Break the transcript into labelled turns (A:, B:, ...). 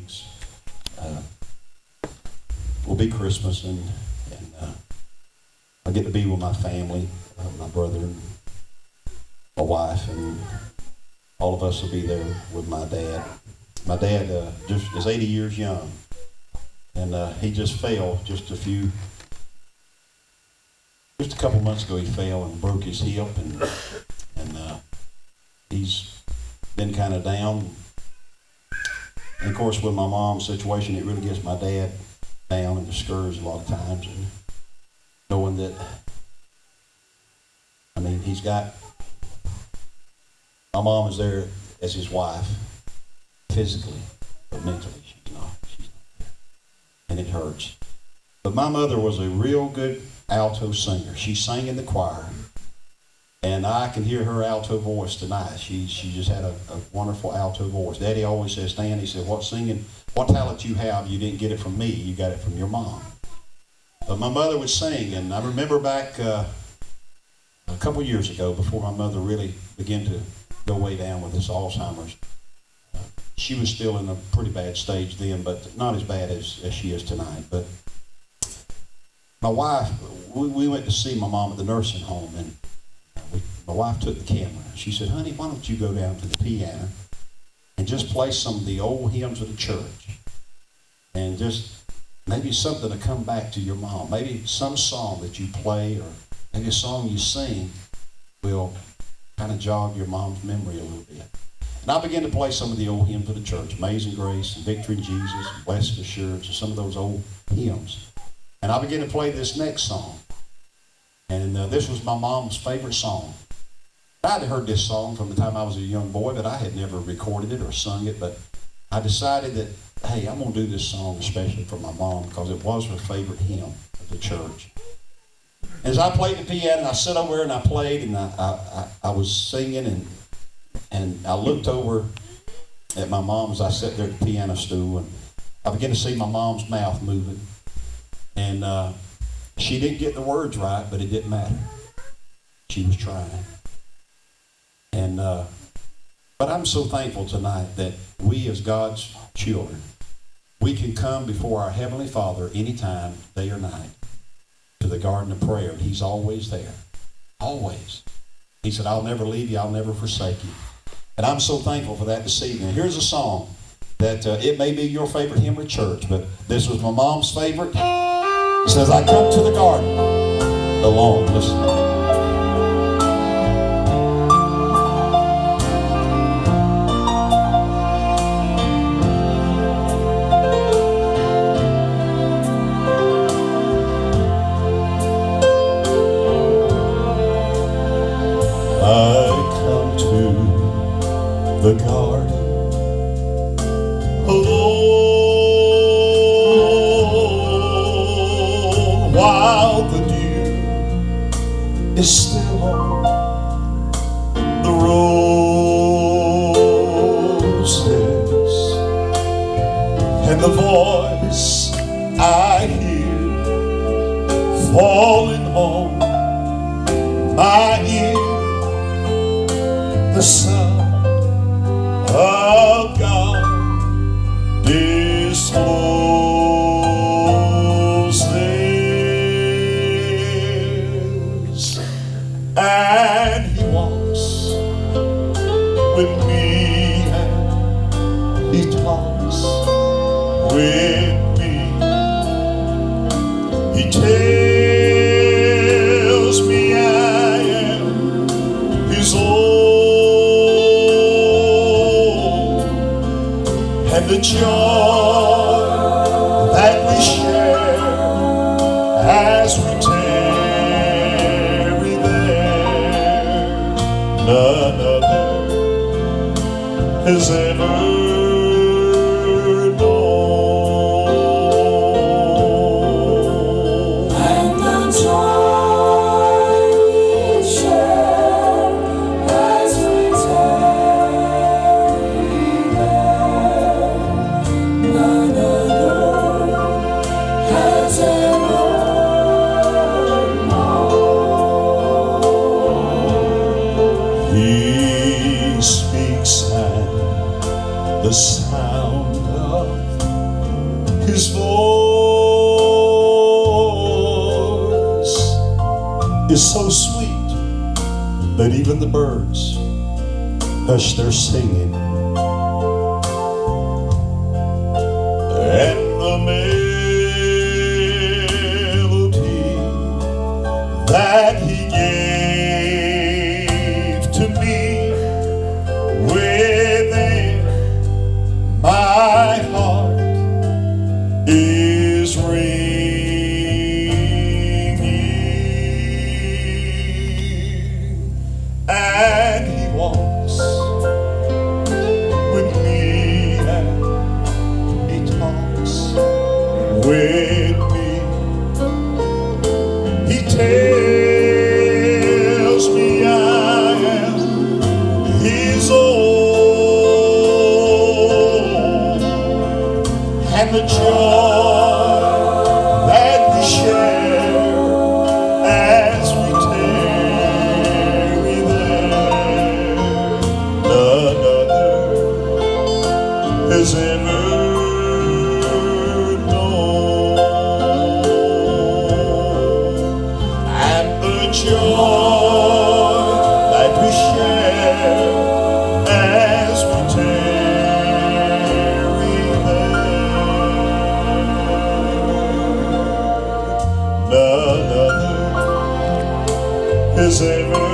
A: weeks will be Christmas, and I get to be with my family, my brother and my wife, and all of us will be there with my dad. My dad just is 80 years young, and he just fell just a couple months ago. He fell and broke his hip, and he's been kind of down. And of course, with my mom's situation, it really gets my dad down and discouraged a lot of times, and knowing that, I mean, my mom is there as his wife, physically, but mentally she's not there. And it hurts. But my mother was a real good alto singer. She sang in the choir, and I can hear her alto voice tonight. She just had a wonderful alto voice. Daddy always says, Stan, he said, what talent you have, you didn't get it from me, you got it from your mom. But my mother would sing, and I remember back a couple years ago, before my mother really began to go way down with this Alzheimer's. She was still in a pretty bad stage then, but not as bad as she is tonight. But my wife, we went to see my mom at the nursing home, and my wife took the camera. She said, honey, why don't you go down to the piano and just play some of the old hymns of the church, and just maybe something to come back to your mom. Maybe some song that you play, or maybe a song you sing will kind of jog your mom's memory a little bit. And I began to play some of the old hymns of the church, Amazing Grace, and Victory in Jesus, and Blessed Assurance, and some of those old hymns. And I began to play this next song. And this was my mom's favorite song. I had heard this song from the time I was a young boy, but I had never recorded it or sung it. But I decided that, hey, I'm going to do this song especially for my mom, because it was her favorite hymn of the church. As I played the piano, and I sat over there and I played, and I was singing, and I looked over at my mom as I sat there at the piano stool, and I began to see my mom's mouth moving. And she didn't get the words right, but it didn't matter. She was trying. And but I'm so thankful tonight that we as God's children, we can come before our Heavenly Father anytime, day or night, to the garden of prayer. And He's always there. Always. He said, I'll never leave you, I'll never forsake you. And I'm so thankful for that this evening. Here's a song that it may be your favorite hymn of church, but this was my mom's favorite. It says, I come to the garden alone. Listen. The garden alone, while the dew is still on the roses, and the voice I hear falling on my ear, the sound of God discloses, and He walks with me, and He talks with me. He tells me I am His own. And the joy that we share as we tarry there, none other has ever known. And the joy we share as we tarry there, none other has ever known. He speaks and His voice is so sweet that even the birds hush their singing, and the melody that He gave to me within my heart is ringing, and He walks with me and He talks with me. He tells me I am His own, and the joy that we share as we tarry there, none other has ever known. And the joy that we share as we tarry there, none other has ever